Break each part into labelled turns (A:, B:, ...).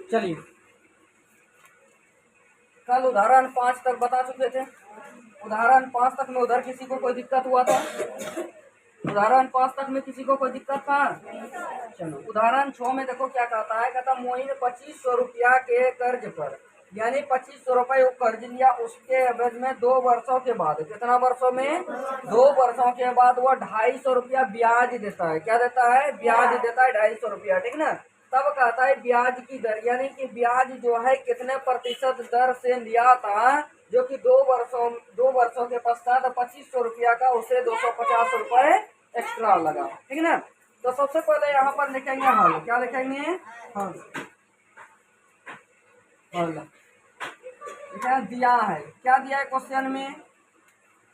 A: चलिए, कल उदाहरण 5 तक बता चुके थे। उदाहरण 5 तक में उधर किसी को कोई दिक्कत हुआ था? उदाहरण 5 तक में किसी को कोई दिक्कत था? चलो, उदाहरण 6 में देखो क्या कहता है। कहता मोइन 2500 रुपया के कर्ज पर, यानी 2500 रुपये वो कर्ज लिया, उसके एवज में 2 वर्षों के बाद, कितना वर्षों में? 2 वर्षों के बाद वो 250 रुपया ब्याज देता है। क्या देता है? ब्याज देता है 250 रुपया, ठीक ना। तब कहता है ब्याज की दर, यानी कि ब्याज जो है कितने प्रतिशत दर से लिया था, जो कि 2 वर्षों के पश्चात 2500 रुपया का उसे 250 रुपये एक्स्ट्रा लगा, ठीक ना। तो सबसे पहले यहाँ पर लिखेंगे हल। क्या लिखेंगे? हल। हल क्या दिया है? क्या दिया है क्वेश्चन में?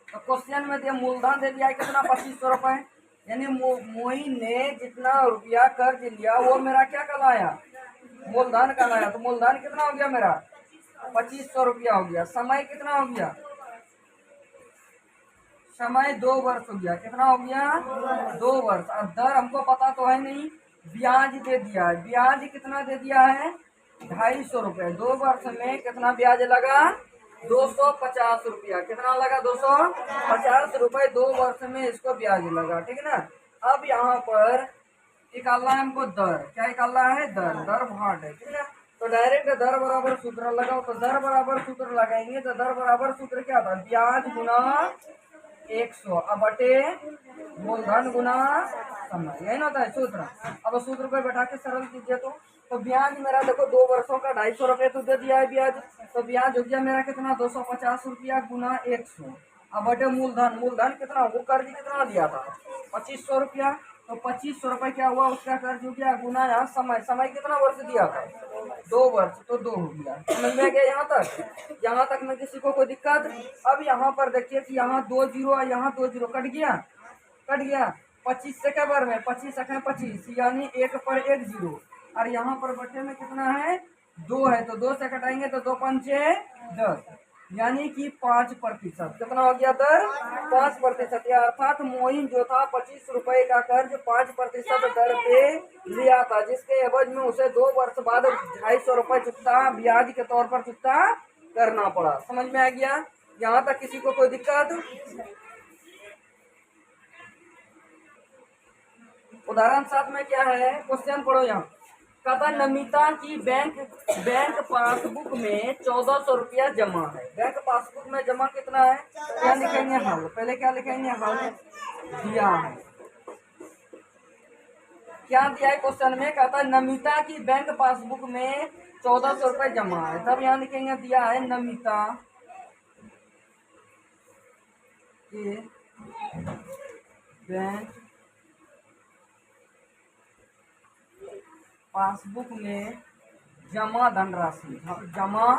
A: तो क्वेश्चन में दिया मूलधन दे दिया है कितना? 2500 रुपये। यानी मोइन ने जितना रुपया कर्ज लिया वो मेरा क्या कहलाया? मूलधन कहलाया। तो मूलधन कितना हो गया मेरा? 2500 रुपया हो गया। समय कितना हो गया? समय 2 वर्ष हो गया। कितना हो गया? 2 वर्ष। अब दर हमको पता तो है नहीं, ब्याज दे दिया है। ब्याज कितना दे दिया है? 250 रुपये। 2 वर्ष में कितना ब्याज लगा? 250 रुपया। कितना लगा? 250 रुपये 2 वर्ष में इसको ब्याज लगा, ठीक है ना। अब यहाँ पर निकालना है हमको दर। क्या निकालना है? दर। दर भाट है, ठीक है। तो डायरेक्ट दर बराबर सूत्र लगाओ। तो दर बराबर सूत्र लगाएंगे तो दर बराबर सूत्र क्या था? ब्याज गुना 100 अब बटे मूलधन गुना समय, यही ना होता है सूत्र। अब सूत्र पे बैठा के सरल कीजिए। तो ब्याज मेरा देखो 2 वर्षों का 250 रुपये तो दे दिया है ब्याज। तो ब्याज हो गया मेरा कितना? 250 रुपया गुना 100 अब बटे मूलधन। मूलधन कितना? वो कर्ज कितना लिया था? 2500 रुपया। तो 2500 रुपये क्या हुआ? उसका कर्ज हो गया गुना यहाँ समय। समय कितना वर्ष दिया था? 2 वर्ष। तो 2 हो गया। समझ में गया यहाँ तक? यहाँ तक में किसी को कोई दिक्कत? अब यहाँ पर देखिए कि यहाँ 2 जीरो और यहाँ 2 जीरो कट गया। कट गया। 25 से क्या बार में? 25 सके 25, यानी 1 पर 1 जीरो। और यहाँ पर बटे में कितना है? 2 है। तो 2 से कटाएंगे तो 2 पंचे 10, यानी कि 5%। कितना हो गया दर? 5%। या अर्थात मोइन जो था 25 रुपए का कर्ज 5% दर पे लिया था, जिसके एवज में उसे 2 वर्ष बाद 250 रुपये चुकता ब्याज के तौर पर चुकता करना पड़ा। समझ में आ गया? यहाँ तक किसी को कोई दिक्कत? उदाहरण 7 में क्या है? क्वेश्चन पढ़ो यहाँ। कहता नमिता की बैंक पासबुक में 1400 रुपया जमा है। बैंक पासबुक में जमा कितना है? क्या लिखेंगे? हल। पहले क्या लिखेंगे? हल। दिया है। क्या दिया है क्वेश्चन में? कहता है नमिता की बैंक पासबुक में 1400 रुपये जमा है। तब यहाँ लिखेंगे दिया है नमिता के बैंक पासबुक में जमा धनराशि। जमा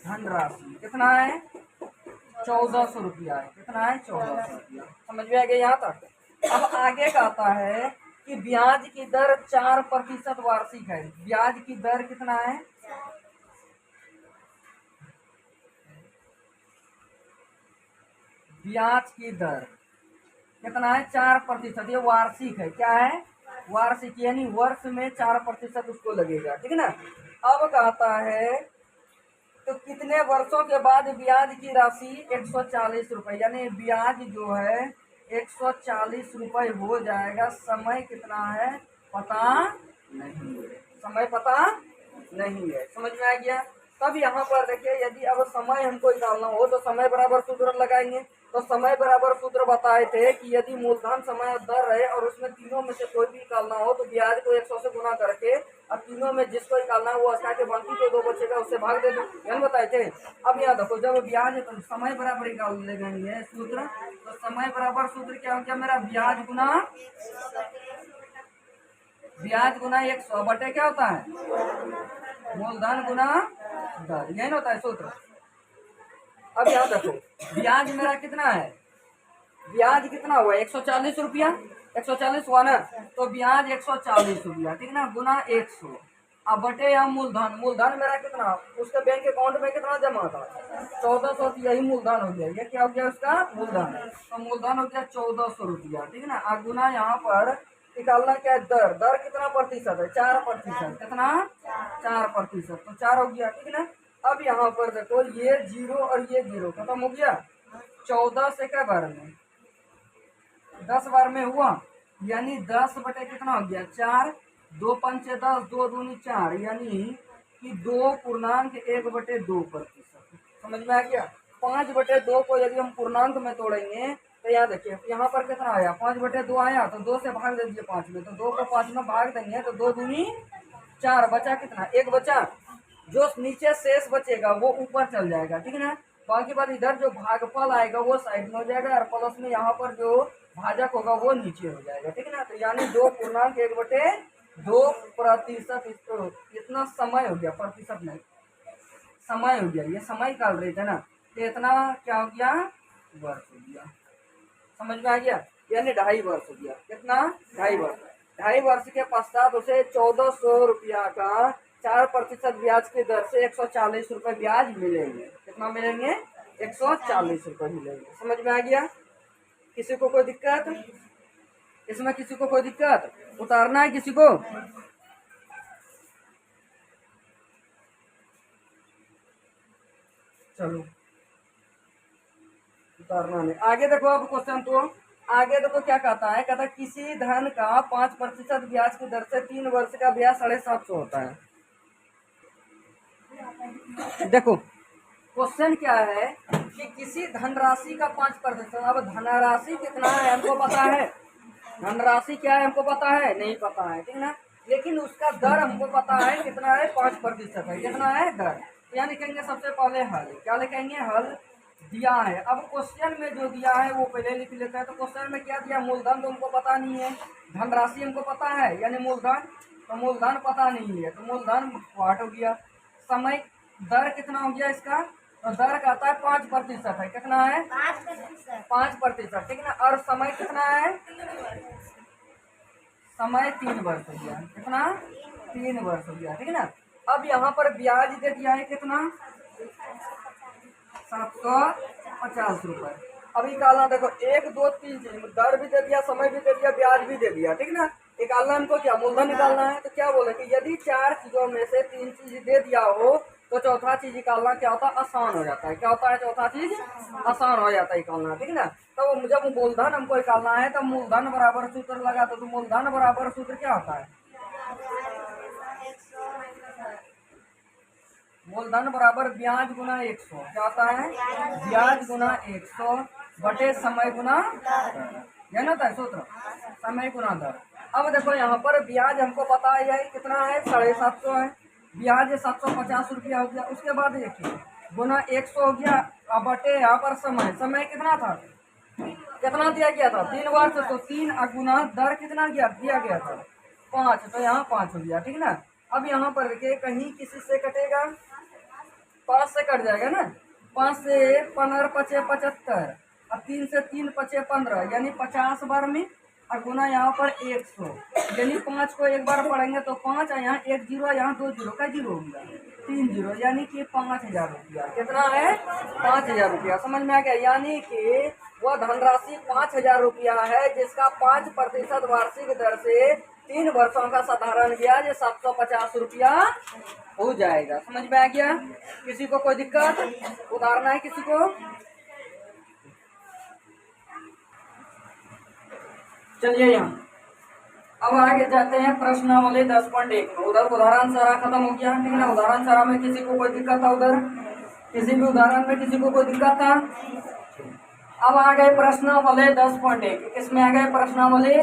A: धनराशि कितना है? 1400 रुपया है। कितना है? 1400 रुपया। समझ में आ गया यहाँ तक? अब आगे कहता है कि ब्याज की दर 4% वार्षिक है। ब्याज की दर कितना है? ब्याज की दर कितना है? 4%। ये वार्षिक है। क्या है? वार्षिक, यानी वर्ष में 4% उसको लगेगा, ठीक है ना। अब कहता है तो कितने वर्षों के बाद ब्याज की राशि? 140 रुपये, यानी ब्याज जो है 140 रुपये हो जाएगा। समय कितना है? पता नहीं है। समय पता नहीं है। समझ में आ गया? तब यहाँ पर देखिए, यदि अब समय हमको निकालना हो तो समय बराबर सूत्र लगाएंगे। तो समय बराबर सूत्र बताए थे कि यदि मूलधन समय और दर रहे और उसमें तीनों में से कोई भी निकालना हो तो ब्याज को 100 से गुना करके अब तीनों में जिसको निकालना है वो हटा के बाकी जो 2 बचेगा उससे भाग दे दो। यही बताए थे। अब यहाँ देखो, जब ब्याज है तो समय बराबर निकाल लेंगे सूत्र। तो समय बराबर सूत्र क्या हो गया मेरा? ब्याज गुना 100 बटे क्या होता है? मूलधन गुना दर। यही होता है सूत्र। अब यहाँ देखो, ब्याज मेरा कितना है? ब्याज कितना हुआ? 140 रुपया। 140 हुआ ना। तो ब्याज 140 रुपया, ठीक ना, गुना 100। अब बटे यहाँ मूलधन। मूलधन मेरा कितना? उसके बैंक अकाउंट में कितना जमा था? 1400। यही मूलधन हो गया। ये क्या हो गया? उसका मूलधन। तो मूलधन हो गया 1400 रुपया, ठीक है ना। गुना यहाँ पर निकालना क्या है, दर। दर कितना प्रतिशत है, 4%। कितना, 4%। तो 4 हो गया, ठीक है ना। अब यहाँ पर देखो ये 0 और ये 0 खत्म हो गया। 14 से क्या बार में, 10 बार में हुआ, यानी 10 बटे कितना हो गया, 4। 2 पंचे 10, 2 दूनी 4, यानी कि 2.1/2%। समझ में आ गया। 5/2 को यदि हम पूर्णांक में तोड़ेंगे तो यहाँ देखिए, यहाँ पर कितना आया, 5/2 आया, तो 2 से भाग दे दिए 5 में, तो 2 को 5 में भाग देंगे तो 2 दूनी 4, बचा कितना, 1 बचा। जो नीचे शेष बचेगा वो ऊपर चल जाएगा, ठीक है ना। बाकी बात इधर जो भागफल आएगा वो साइड में हो जाएगा, और प्लस में यहाँ पर जो भाजक होगा वो नीचे हो जाएगा, ठीक है ना। तो यानी 2.1/2%। इतना समय हो गया, प्रतिशत नहीं, समय हो गया, ये समय निकाल रहे थे ना, तो इतना क्या हो गया, वर्ष हो गया। समझ में आ गया, यानी 2.5 वर्ष हो गया। कितना, 2.5 वर्ष। 2.5 वर्ष के पश्चात उसे 1400 रुपया का 4% ब्याज की दर से 140 रुपये ब्याज मिलेंगे। कितना मिलेंगे, 140 रुपये मिलेंगे। समझ में आ गया। किसी को कोई दिक्कत इसमें, किसी को कोई दिक्कत, उतारना है किसी को, चलो उतारना नहीं। आगे देखो अब क्वेश्चन, तो आगे देखो क्या कहता है, कहता है किसी धन का 5% ब्याज की दर से 3 वर्ष का ब्याज 750 होता है। देखो क्वेश्चन क्या है कि किसी धनराशि का 5%, अब धनराशि कितना है हमको पता है, धनराशि क्या है हमको पता है, नहीं पता है, ठीक है ना। लेकिन उसका दर हमको पता है कितना है, 5% है। कितना है दर, तो यानी कहेंगे सबसे पहले हल, क्या लिखेंगे, हल दिया है। अब क्वेश्चन में जो दिया है वो पहले लिख लेते हैं। तो क्वेश्चन में क्या दिया, मूलधन तो हमको पता नहीं है, धनराशि हमको पता है, यानी मूलधन, तो मूलधन पता नहीं है, तो मूलधन वाट हो गया। समय, दर कितना हो गया इसका, तो दर कहता है 5% है। कितना है, 5%, ठीक है ना। और समय कितना है, समय 3 वर्ष हो गया। कितना, 3 वर्ष हो गया, ठीक है ना। अब यहाँ पर ब्याज दे दिया है कितना, 750 रुपये। अभी निकालना, देखो 1 2 3 चीज, दर भी दे दिया, समय भी दे दिया, ब्याज भी दे दिया, ठीक है ना। निकालना हमको क्या, मूलधन निकालना है। तो क्या बोले कि यदि 4 चीजों में से 3 चीज दे दिया हो तो चौथा चीज निकालना क्या होता है, आसान हो जाता है। क्या होता है, चौथा चीज आसान हो जाता है निकालना, ठीक है ना। तो जब मूलधन हमको निकालना है तो मूलधन बराबर सूत्र लगा, तो मूलधन बराबर सूत्र क्या होता है, मूलधन बराबर ब्याज गुना 100। क्या होता है, ब्याज गुना 100 बटे समय गुना दर, है ना था सूत्र, समय गुना दर। अब देखो यहाँ पर ब्याज हमको पता है कितना है, 750 है, ब्याज 750 रुपया हो गया। उसके बाद देखिए गुना 100 हो गया, अब बटे यहाँ पर समय, समय कितना था, कितना दिया गया था, 3 वर्ष, तो 3 गुना दर कितना दिया गया था, 5, तो यहाँ 5 हो गया, ठीक ना। अब यहाँ पर देखिए कहीं किसी से कटेगा, 5 से कट जाएगा ना, 5 से 15 पचे 75, अब 3 से 3 पचे 15, यानी 50 बार में, और गुना यहाँ पर 100, यानी 5 को एक बार पढ़ेंगे तो 5, यहाँ 1 जीरो, यहाँ 2 जीरो का जीरो हो गया, 3 जीरो, यानी कि 5000 रुपया। कितना है, 5000 रुपया। समझ में आ गया, यानी कि वह धनराशि 5000 रुपया है जिसका 5% वार्षिक दर से 3 वर्षों का साधारण ब्याज 750 रुपया हो जाएगा। समझ में आ गया, किसी को कोई दिक्कत, उतारना है किसी को, चलिए यहाँ अब आगे जाते हैं प्रश्नावली 10.1 में। उधर उदाहरण सारा खत्म हो गया, ठीक है ना। उदाहरण सारा में किसी को कोई दिक्कत था, उधर किसी भी उदाहरण में किसी को कोई दिक्कत था। अब आ गए प्रश्नावली 10.1, किसमें आ गए, प्रश्नावली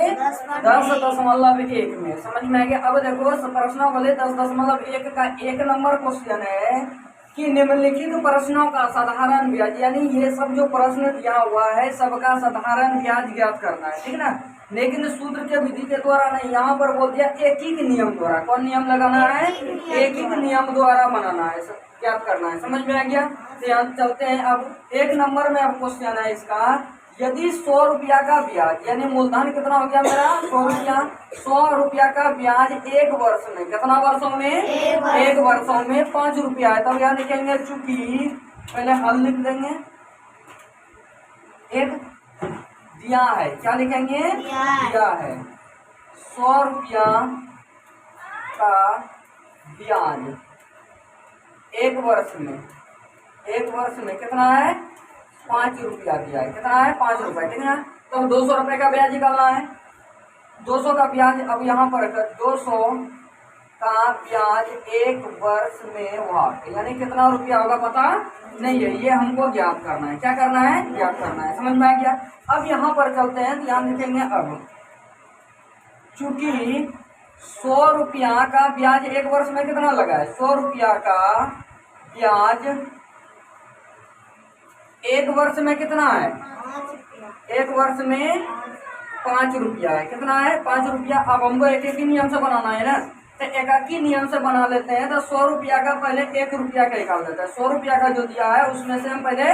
A: 10.1 में। समझ में आ गया। अब देखो प्रश्नावली 10.1 का 1 नंबर क्वेश्चन है कि निम्नलिखित प्रश्नों का साधारण ब्याज, यानी ये सब जो प्रश्न दिया हुआ है सबका साधारण ब्याज ज्ञात करना है, ठीक ना। लेकिन सूत्र के विधि के द्वारा नहीं, यहाँ पर बोल दिया एक ही नियम द्वारा। कौन नियम लगाना है, एक ही नियम द्वारा बनाना है, ज्ञात करना है। समझ में आ गया। तो यहाँ चलते हैं। अब 1 नंबर में अब क्वेश्चन है इसका, यदि 100 रुपया का ब्याज, यानी मूलधन कितना हो गया मेरा, 100 रुपया, 100 रुपया का ब्याज 1 वर्ष में, कितना वर्षों में, 1 वर्षों में 5 रुपया है। तब यहाँ लिखेंगे, चूंकि पहले हल लिख देंगे, एक दिया है, क्या लिखेंगे, दिया है, 100 रुपया का ब्याज एक वर्ष में कितना है? 5 रुपया ब्याज। कितना है? 5 रुपये। ठीक है, तो 200 रुपये का ब्याज निकालना है। 200 का ब्याज, अब यहाँ पर 200 का ब्याज एक वर्ष में हुआ, यानी कितना रुपया होगा पता नहीं है, ये हमको ज्ञात करना है। क्या करना है? ज्ञात करना है। समझ में आ गया? अब यहाँ पर चलते हैं, ध्यान लिखेंगे। अब चूंकि 100 रुपया का ब्याज एक वर्ष में कितना लगा है? 100 रुपया का ब्याज एक वर्ष में कितना है? एक वर्ष में 5 रुपया है। कितना है? 5 रुपया। अब हमको एक एक ही नियम से बनाना है ना, तो एकाकी नियम से बना लेते हैं। तो 100 रुपया का पहले 1 रुपया का निकाल देता है। 100 रुपया का जो दिया है उसमें से हम पहले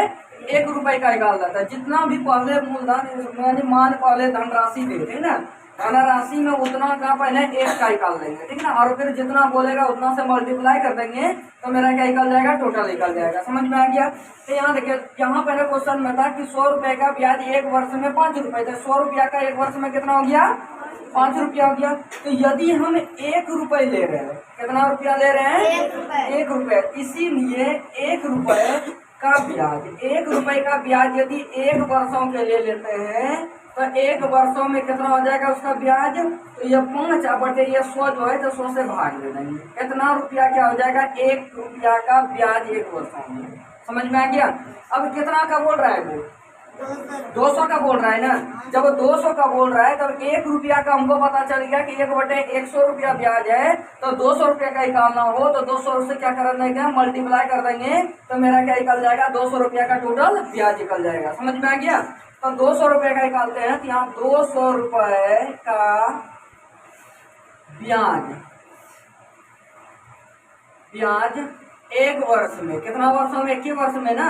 A: 1 रुपये का निकाल देता है। जितना भी पहले मूलधन यानी मान पहले धनराशि देते हैं ना, धनराशि में उतना का पहले 1 का निकाल देंगे। ठीक ना, और फिर जितना बोलेगा उतना से मल्टीप्लाई कर देंगे, तो मेरा क्या निकल जाएगा? टोटल निकल जाएगा। समझ में आ गया? तो यहाँ देखिए, यहाँ पहले क्वेश्चन में था कि 100 रुपये का ब्याज एक वर्ष में 5 रुपये, तो 100 रुपया का एक वर्ष में कितना हो गया? 5 रुपया हो गया। तो यदि हम 1 रुपये ले रहे हैं, कितना रुपया ले रहे हैं? 1 रुपये। इसीलिए 1 रुपये का ब्याज, 1 रुपये का ब्याज यदि 1 वर्षों के लिए लेते हैं, तो 1 वर्षों में कितना हो जाएगा उसका ब्याज? तो ये 5 बटे ये 100 जो है, तो 100 से भाग दे देंगे। कितना रुपया क्या हो जाएगा? 1 रुपया का ब्याज 1 वर्षों में। समझ में आ गया? अब कितना का बोल रहा है वो? 200 का बोल रहा है ना। जब 200 का बोल रहा है तब 1 रुपया का हमको पता चल गया कि 1 बटे 100 रुपया ब्याज है, तो 200 रुपये का निकालना हो तो 200 से क्या कर देंगे? मल्टीप्लाई कर देंगे, तो मेरा क्या निकल जाएगा? 200 रुपया का टोटल ब्याज निकल जाएगा। समझ में आ गया? तो 200 रुपये का निकालते हैं, तो यहाँ 200 रुपये का ब्याज एक वर्ष में, कितना वर्षों में? 1 ही वर्ष में ना।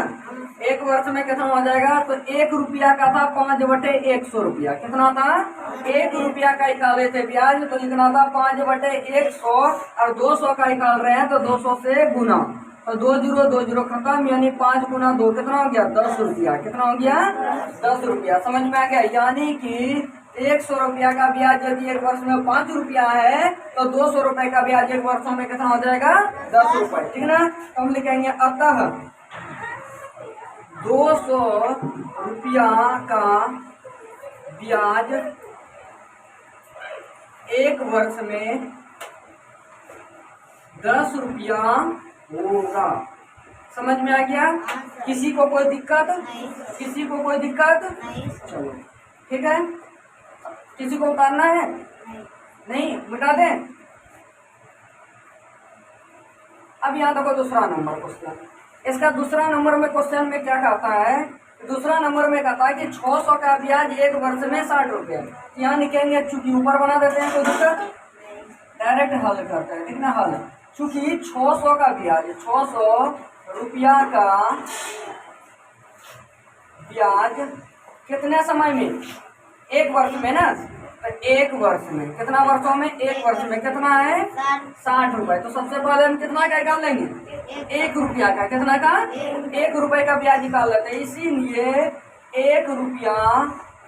A: 1 वर्ष में कितना हो जाएगा? तो 1 रुपया का था 5 बटे 100 रुपया। कितना था? 1 रुपया का निकाले थे ब्याज, तो कितना था? 5 बटे 100, और 200 का निकाल रहे हैं तो 200 से गुना, तो 2 0 खत्म, यानी 5 गुना 2 कितना हो गया? 10 रुपया। कितना हो गया? 10 रुपया। समझ में आ गया? यानी कि 100 रुपया का ब्याज यदि एक वर्ष में 5 रुपया है, तो 200 रुपये का ब्याज एक वर्षों में कितना हो जाएगा? 10 रुपये। ठीक ना, तो हम लिखेंगे अतः 200 रुपया का ब्याज एक वर्ष में 10 रुपया होगा। समझ में आ गया? किसी को कोई दिक्कत? किसी को कोई दिक्कत? चलो ठीक है। किसी को उतारना है? नहीं, मिटा दें। अब यहाँ देखो दूसरा नंबर क्वेश्चन। इसका दूसरा नंबर में क्वेश्चन में क्या कहता है? दूसरा नंबर में कहता है कि 600 का ब्याज एक वर्ष में 60 रुपये। यहाँ लिखेंगे, चूंकि ऊपर बना देते हैं, कोई दिक्कत? डायरेक्ट हल करते हैं। ठीक ना, हल। चूंकि 600 का ब्याज, 600 रुपया का ब्याज कितने समय में? 1 वर्ष में ना। तो 1 वर्ष में, कितना वर्षों में? 1 वर्ष में कितना है? 60 रुपये। तो सबसे पहले हम कितना का निकाल लेंगे? 1 रुपया का। कितना का? 1 रुपये का ब्याज निकाल लेते हैं। इसीलिए 1 रुपया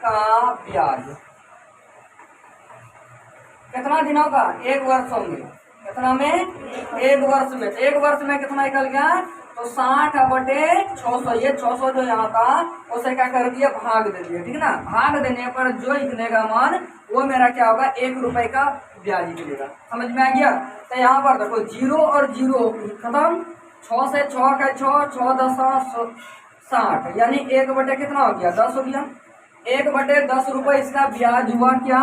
A: का ब्याज कितना दिनों का? 1 वर्षों में। कितना में? 1 वर्ष में। 1 वर्ष में कितना निकल गया? तो 60 बटे 600, ये 600 जो यहाँ था उसे क्या कर दिया? भाग दे दिया। ठीक ना, भाग देने पर जो निकलेगा मान वो मेरा क्या होगा? 1 रुपये का ब्याज निकलेगा। समझ में आ गया? तो यहाँ पर देखो 0 और 0 खत्म, 6 से 6 का 6, 6 10 60, यानी 1 बटे कितना हो गया? 10 हो गया। 1 बटे 10 रुपये इसका ब्याज हुआ क्या?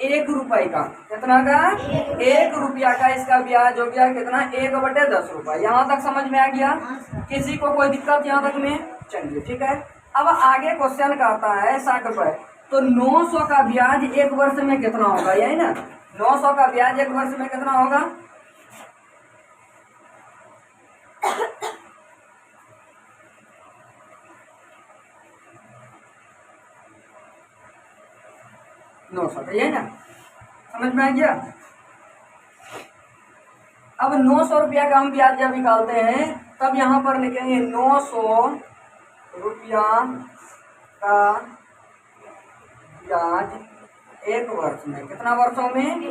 A: 1 रुपये का। कितना का? 1 रुपया का इसका ब्याज हो गया कितना? 1 बटे 10 रुपये। यहाँ तक समझ में आ गया? किसी को कोई दिक्कत यहाँ तक में? चलिए ठीक है। अब आगे क्वेश्चन का आता है 60 रुपये। तो 900 का ब्याज 1 वर्ष में कितना होगा? यही ना, 900 का ब्याज 1 वर्ष में कितना होगा? यही ना, समझ में आ गया? अब 900 रुपया का हम ब्याज जब निकालते हैं तब यहाँ पर लिखेंगे 900 रुपया का ब्याज एक वर्ष में, कितना वर्षों में,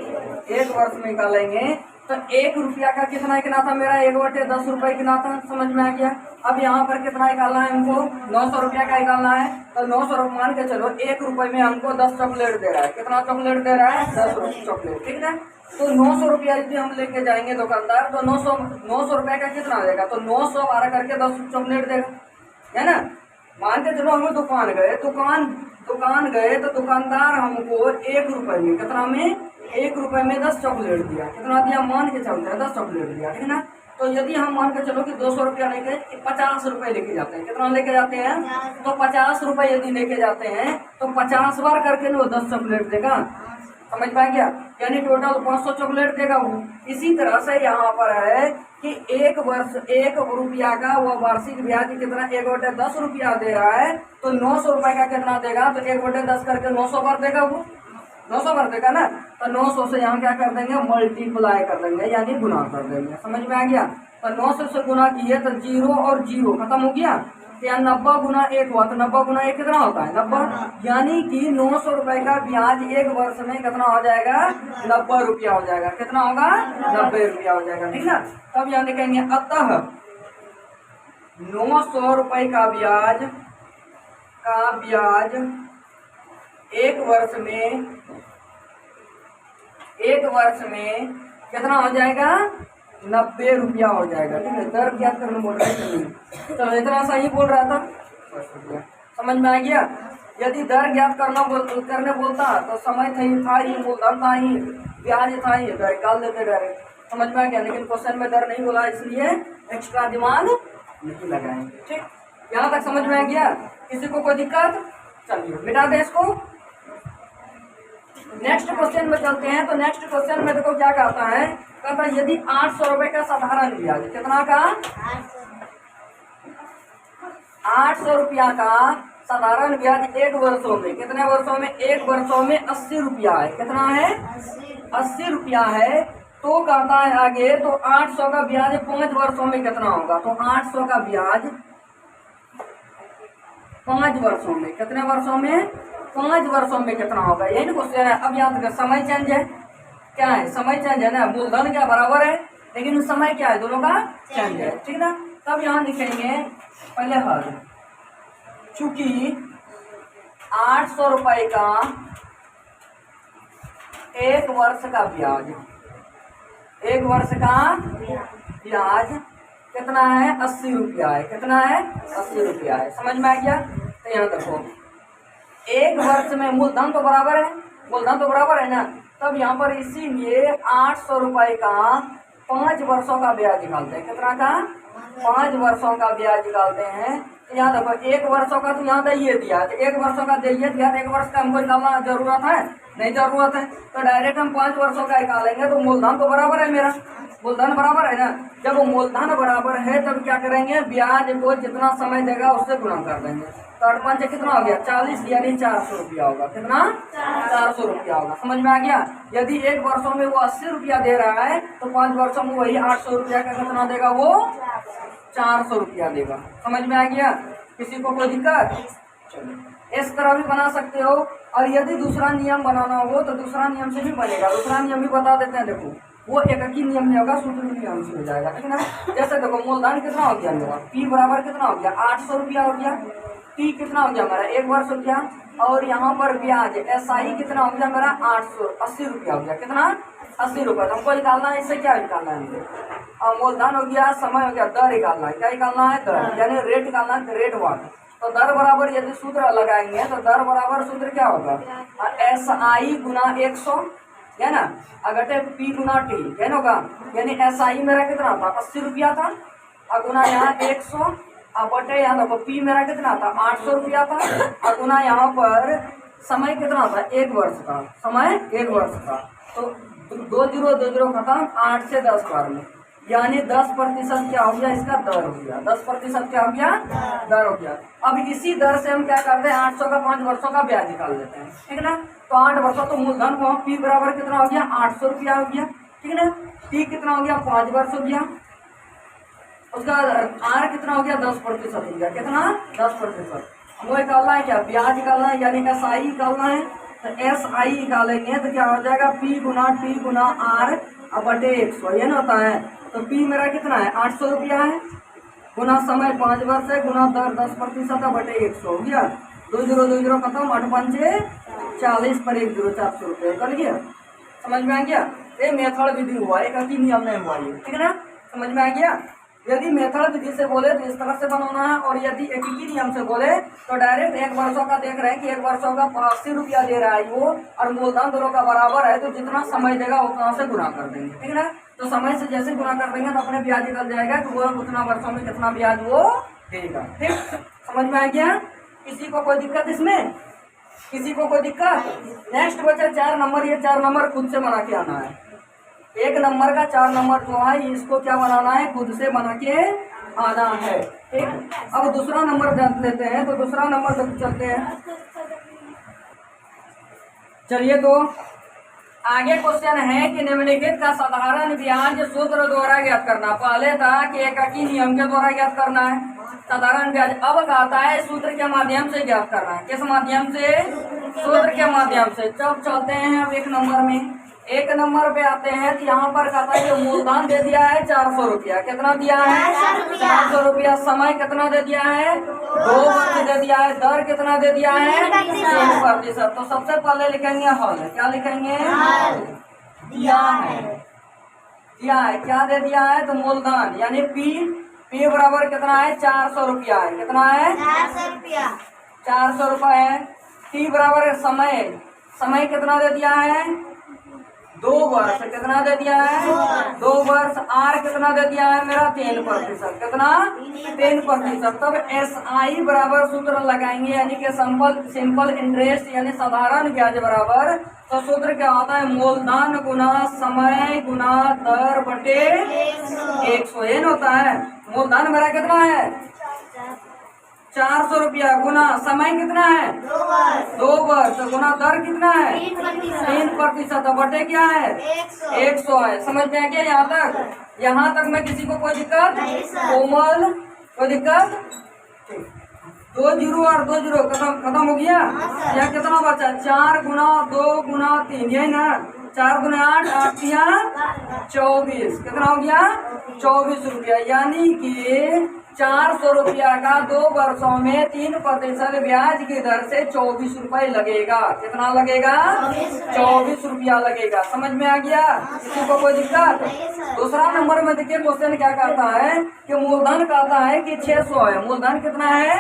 A: एक वर्ष में निकालेंगे तो 1 रुपया का कितना गिना था मेरा, 1/10 रुपये गिना था, समझ में आ गया। अब यहाँ पर कितना निकालना है हमको, 900 रुपया का निकालना है। तो 900 रुपये मान के चलो 1 रुपये में हमको 10 चॉकलेट दे रहा है, कितना चॉकलेट दे रहा है, 10 चॉकलेट, ठीक है। तो 900 रुपया यदि हम लेके जाएंगे दुकानदार तो 900 रुपये का कितना देगा, तो 900 12 करके 10 चॉकलेट देगा, है ना। मान के चलो हम दुकान गए, दुकान गए तो दुकानदार हमको 1 रुपये में, कितना में, 1 रुपये में 10 चॉकलेट दिया, कितना दिया, मान के चलते हैं 10 चॉकलेट दिया, ठीक है ना। तो यदि हम मान के चलो कि 200 रुपया लेके 50 रुपये लेके जाते हैं, कितना लेके जाते हैं, तो 50 रुपये यदि लेके जाते हैं तो 50 बार करके वो 10 चॉकलेट देगा, समझ पाए क्या, यानी टोटल 500 चॉकलेट देगा वो। इसी तरह से यहाँ पर है कि 1 वर्ष 1 रुपया का वो वार्षिक ब्याज कितना, 1/10 रुपया दे रहा है, तो 900 रुपये का कितना देगा, तो 1/10 करके 900 बार देगा वो, 900 बार देगा ना। तो 900 से यहाँ क्या कर देंगे, मल्टीप्लाई कर देंगे, यानी गुना कर देंगे, समझ में आ गया। तो 900 से गुना किए तो 0 और 0 खत्म हो गया, तो यहाँ 90 गुना 1 हुआ, तो 90 गुना 1 कितना होता है, 90, यानी कि 900 रुपये का ब्याज 1 वर्ष में कितना हो जाएगा, 90 रुपया हो जाएगा, कितना होगा, 90 रुपया हो जाएगा, ठीक है। तब यहाँ लिखेंगे अतः 900 रुपये का ब्याज 1 वर्ष में कितना हो जाएगा, 90 रुपया हो जाएगा, ठीक है। दर ज्ञात करने बोल रहे थे, तो इतना सही बोल रहा था, समझ में आ गया। यदि दर ज्ञात करने बोलता तो समय था ही, मूलधन था ही, ब्याज था ही, दर निकाल देते डायरेक्ट, समझ में आ गया। लेकिन क्वेश्चन में दर नहीं बोला, इसलिए एक्स्ट्रा दिमाग नहीं लगाएंगे, ठीक। यहाँ तक समझ में आ गया, किसी को कोई दिक्कत, चलिए मिटा दे इसको। नेक्स्ट क्वेश्चन में चलते हैं। तो नेक्स्ट क्वेश्चन में देखो क्या कहता है, कहता है यदि 800 रुपये का साधारण ब्याज, कितना का, 800 रुपया का साधारण ब्याज 1 वर्षों में, कितने वर्षों में, 1 वर्षों में 80 रुपया है, कितना है, 80 रुपया है। तो कहता है आगे, तो 800 का ब्याज 5 वर्षों में कितना होगा, तो 800 का ब्याज 5 वर्षों में, कितने वर्षों में, 5 वर्षों में कितना होगा, यही ना क्वेश्चन है। अब याद कर, समय चेंज है, क्या है, समय चेंज है ना, मूलधन क्या बराबर है, लेकिन समय क्या है, दोनों का चेंज है, ठीक ना। तब यहाँ लिखेंगे पहले हल, चूंकि 800 रुपये का 1 वर्ष का ब्याज, 1 वर्ष का ब्याज कितना है, 80 रुपया है, कितना है, 80 रुपया है, समझ में आ गया। तो यहाँ देखो 1 वर्ष में मूलधन तो बराबर है, मूलधन तो बराबर है ना। तब यहाँ पर इसीलिए 800 रुपये का 5 वर्षों का ब्याज निकालते हैं, कितना का, 5 वर्षों का ब्याज निकालते हैं। तो यहाँ देखो 1 वर्षों का तो यहाँ दे दिया, तो 1 वर्षों का दे दिया, 1 वर्ष का हमको निकालना जरूरत है, नहीं जरूरत है, तो डायरेक्ट हम 5 वर्षों का निकालेंगे। तो मूलधन तो बराबर है, मेरा मूलधन बराबर है ना। जब वो मूलधन बराबर है तब क्या करेंगे, ब्याज को जितना समय देगा उससे गुणा कर देंगे। तो 8 5 कितना हो गया, 40, यानी 400 रुपया होगा, कितना, 400 रुपया होगा, समझ में आ गया। यदि 1 वर्षों में वो 80 रुपया दे रहा है तो 5 वर्षों में वही 800 रुपया का कितना देगा, वो 400 रुपया देगा, समझ में आ गया। किसी को कोई दिक्कत, चलो इस तरह भी बना सकते हो। और यदि दूसरा नियम बनाना हो तो दूसरा नियम से भी बनेगा, दूसरा नियम भी बता देते हैं। देखो वो एक ही नियम नहीं होगा, सूत्र नियम से हो जाएगा, ठीक है ना। जैसे देखो मूलधन कितना हो गया मेरा, पी बराबर कितना हो गया, 800 रुपया हो गया, टी कितना हो गया हमारा, 1 वर्ष हो गया, और यहाँ पर ब्याज SI कितना हो गया मेरा, 80 रुपया हो गया, कितना, 80 रुपया। तो हमको निकालना है, इससे क्या निकालना है, और मूलधन हो गया, समय हो गया, दर निकालना है, क्या निकालना है, दर, यानी रेट निकालना है, रेट वाट। तो दर बराबर यदि सूत्र लगाएंगे तो दर बराबर सूत्र क्या होगा, SI गुना 100, है ना, अगर P गुना T, है ना होगा, यानी SI मेरा कितना था, 80 रुपया था, और गुना यहाँ 100, अब बटे यहाँ देखो P मेरा कितना था, 800 रुपया था, और गुना यहाँ पर समय कितना था, 1 वर्ष का, समय 1 वर्ष का। तो 2 0 खत्म, 8 से 10 बार में, यानी 10% क्या हो गया, इसका दर हो गया, 10% क्या हो गया, दर हो गया। अब इसी दर से हम क्या करते हैं, 800 का 5 वर्षों का ब्याज निकाल लेते हैं, ठीक है ना। तो 8 वर्षों, तो मूलधन को पी बराबर कितना हो गया, 800 रुपया हो गया, ठीक है ना। टी कितना हो गया, 5 वर्ष हो गया, उसका आर कितना हो गया, 10% हो गया, कितना, 10%। वो निकालना है क्या, ब्याज निकालना है, यानी SI निकालना है, तो एस आई निकालेंगे तो क्या हो जाएगा, पी गुना टी गुना आर अब बटे 100, ये ना होता है। तो पी मेरा कितना है 800 रुपया है, गुना समय 5 वर्ष है, गुना दर 10% है, बटे 100 हो गया। 2 जीरो 2 जीरो खत्म, 8 पंचे 40 पर 1 जीरो 400 रुपये कर गया। समझ में आ गया। ये मेथड विधि हुआ, एक अति नियम में हुआ ये, ठीक है ना। समझ में आ गया। यदि मेथड विधि से बोले तो इस तरह से बनाना है, और यदि एकीकृत नियम से बोले तो डायरेक्ट 1 वर्षों का देख रहे हैं कि 1 वर्षों का 80 रुपया दे रहा है वो, और मूलधन दोनों का बराबर है, तो जितना समय देगा उतना से गुना कर देंगे, ठीक है ना। तो समय से जैसे गुना कर देंगे तो अपने ब्याज निकल जाएगा कि वो उतना वर्षों में कितना ब्याज वो देगा। ठीक, समझ में आ गया। किसी को कोई दिक्कत इसमें, किसी को कोई दिक्कत। नेक्स्ट बचा 4 नंबर। ये 4 नंबर खुद से बना के आना है। 1 नंबर का 4 नंबर जो है इसको क्या बनाना है, खुद से बना के आना है। ठीक, अब दूसरा नंबर जान लेते हैं। तो दूसरा नंबर तक चलते हैं। चलिए, तो आगे क्वेश्चन है कि निम्नलिखित का साधारण ब्याज सूत्र द्वारा ज्ञात करना। पहले था कि एकाकी नियम के द्वारा ज्ञात करना है साधारण ब्याज, अब कहता है सूत्र के माध्यम से ज्ञात करना है। किस माध्यम से, सूत्र के माध्यम से। जब चलते हैं अब 1 नंबर में, 1 नंबर पे आते हैं तो यहाँ पर कहता है कि मूलधन दे दिया है 400 रुपया। कितना दिया है, 400 रुपया। समय कितना दे दिया है, 2 वर्ष दे दिया है। दर कितना दे दिया है, 3%। तो सबसे पहले लिखेंगे हल। क्या लिखेंगे, दिया है, दिया है। क्या दे दिया है, तो मूलधन यानी पी बराबर कितना है, 400 रुपया है। कितना है, 400 रुपया, 400 रुपया है। टी बराबर समय, समय कितना दे दिया है, 2 वर्ष। कितना दे दिया है, 2 वर्ष। आर कितना दे दिया है मेरा, 3%। कितना, 3%। तब एस आई बराबर सूत्र लगाएंगे, यानी कि सिंपल इंटरेस्ट यानी साधारण ब्याज बराबर। तो सूत्र क्या होता है, मूलधन गुना समय गुना दर बटे 100। ये होता है। मूलधन मेरा कितना है, 400 रुपया, गुना समय कितना है, 2 वर्ष, गुना दर कितना है, 3%, बटे क्या है, 100 है। समझ में आ गया यहाँ तक। यहाँ तक में किसी को कोई दिक्कत, कोमल कोई दिक्कत। 2 जीरो और 2 जीरो खत्म हो गया। यहाँ कितना बचा, 4 गुना 2 गुना 3, यही ना। 4 गुना 8, 8 या 24। कितना हो गया, 24 रुपया। यानी कि 400 रुपया का 2 वर्षों में 3% ब्याज की दर से 24 रुपए लगेगा। कितना लगेगा, 24 रुपया लगेगा। समझ में आ गया, किसी को कोई दिक्कत। दूसरा नंबर में देखिए क्वेश्चन क्या कहता है कि मूलधन कहता है कि 600 है। मूलधन कितना है,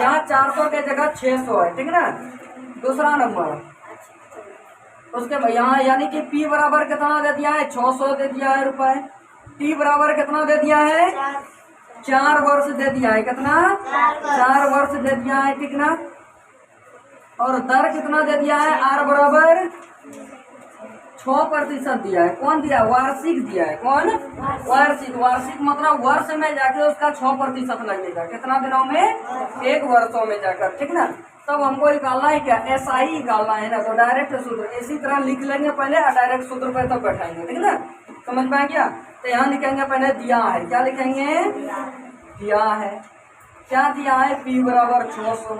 A: यहाँ 400 के जगह 600 है, ठीक है ना। दूसरा नंबर उसके यहाँ यानी कि पी बराबर कितना दे दिया है, 600 दे दिया है रुपए। टी बराबर कितना दे दिया है, 4 वर्ष दे दिया है। कितना, 4 वर्ष दे दिया है, ठीक ना। और दर कितना दे दिया है, आर बराबर 6% दिया है। कौन दिया, वार्षिक दिया है। कौन, वार्षिक। वार्षिक मतलब वर्ष में जाके उसका 6% लगेगा। कितना दिनों में, 1 वर्षों में जाकर, ठीक ना। तब हमको निकालना है क्या, एस आई निकालना है ना। तो डायरेक्ट सूत्र इसी तरह लिख लेंगे पहले, और डायरेक्ट सूत्र पे तब बैठाएंगे, ठीक ना। समझ में आ गया। तो यहाँ लिखेंगे पहले दिया है। क्या लिखेंगे, दिया है। क्या दिया है, पी बराबर 600,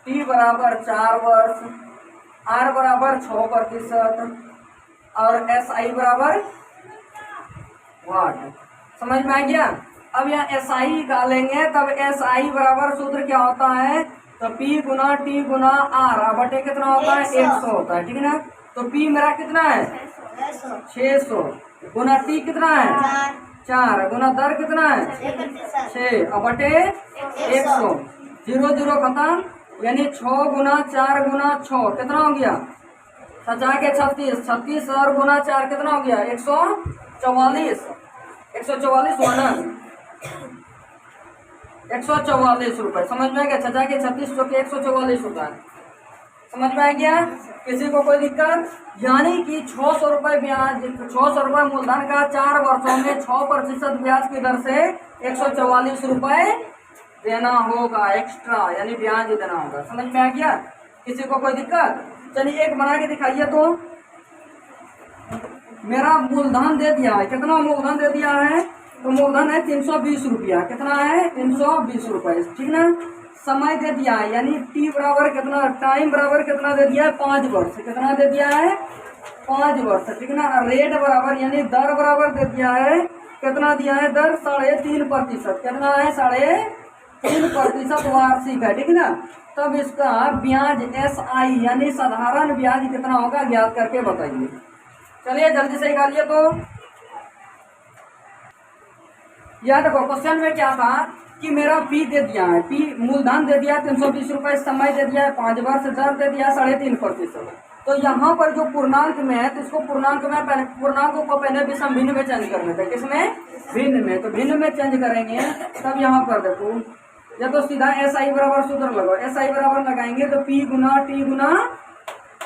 A: टी बराबर 4 वर्ष, आर बराबर 6%, और एस आई बराबर वाट। समझ में आ गया। अब यहाँ एस आई निकालेंगे, तब एस आई बराबर सूत्र क्या होता है, तो पी गुना टी गुना आर बटे कितना होता है, 100 होता है, ठीक है ना। तो पी मेरा कितना है, 600, गुना टी कितना है, 4, गुना दर कितना है, 6, और बटे 100। 0 0 खत्म, यानी 6 गुना 4 गुना 6 कितना हो गया, 7 के 36, 36 और गुना 4 कितना हो गया, 144। 144 हुआ ना, 144 रुपए। समझ में आ गया। 6 के 36 जो कि 144 होता है। समझ में आ गया, किसी को कोई दिक्कत। यानी कि 600 रुपए ब्याज, 600 रुपए मूलधन का 4 वर्षों में 6% ब्याज की दर से 144 रुपए देना होगा एक्स्ट्रा, यानी ब्याज देना होगा। समझ में आ गया, किसी को कोई दिक्कत। चलिए एक बना के दिखाइए। तो मेरा मूलधन दे दिया है, कितना मूलधन दे दिया है, तो मूलधन है 320 रुपया। कितना है, 320 रुपए, ठीक ना। समय दे दिया है, यानी टी बराबर कितना, टाइम बराबर कितना दे दिया है, 5 वर्ष। कितना दे दिया है, 5 वर्ष, ठीक ना। रेट बराबर यानी दर बराबर दे दिया है, कितना दिया है, दर 3.5%। कितना है, 3.5% वार्षिक है, ठीक ना। तब इसका ब्याज SI यानी साधारण ब्याज कितना होगा, ज्ञात करके बताइए। चलिए जल्दी से निकालिए। तो यह देखो क्वेश्चन में क्या था कि मेरा P दे दिया है, P मूलधन दे दिया है 320 रुपए, समय दे दिया है 5 वर्ष, दर दे दिया है 3.5%। तो यहाँ पर जो पूर्णांक में है तो इसको पूर्णांक में पूर्णांक को पहले विषम भिन्न में चेंज करने थे। किसमें, भिन्न में। तो भिन्न में चेंज करेंगे तब यहाँ पर देखो, या तो सीधा SI बराबर सूत्र लगाओ। SI बराबर लगाएंगे तो P गुना T गुना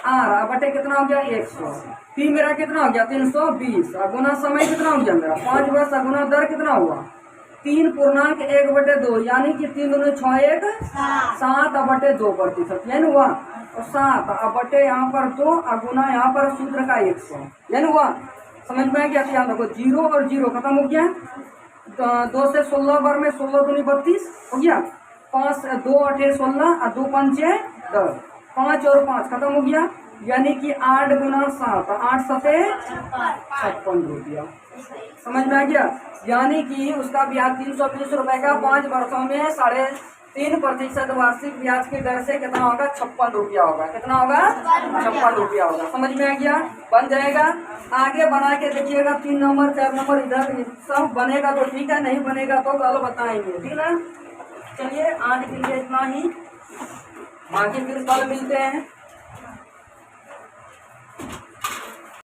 A: R बटे कितना हो गया, 100। P मेरा कितना हो गया, 320, गुना समय कितना हो गया मेरा 5 वर्ष, गुना दर कितना हुआ 3.1/2, यानी कि 3 दूनी 6 1 7/2%, यानी हुआ। और 7 बटे यहाँ पर 2, गुना यहाँ पर सूत्र का 100, यानी हुआ। समझ में क्या, ध्यान रखो, 0 और 0 खत्म हो गया। 2 से 16 बार में 16 दूनी 32 हो गया, 5 2 8 16 और 2 5 10, 5 और 5 खत्म हो गया, यानी कि 8 गुना 7 8 सते 56 रुपया। समझ में आ गया। यानी कि उसका ब्याज 320 रुपए का 5 वर्षों में 3.5% वार्षिक ब्याज की दर से कितना होगा, 56 रुपया होगा। कितना होगा, 56 रुपया होगा। समझ में आ गया, बन जाएगा। आगे बना के देखिएगा, 3 नंबर 4 नंबर इधर सब बनेगा तो ठीक है, नहीं बनेगा तो कल बताएंगे, ठीक ना। चलिए आज के लिए इतना ही, बाकी फिर कल मिलते हैं।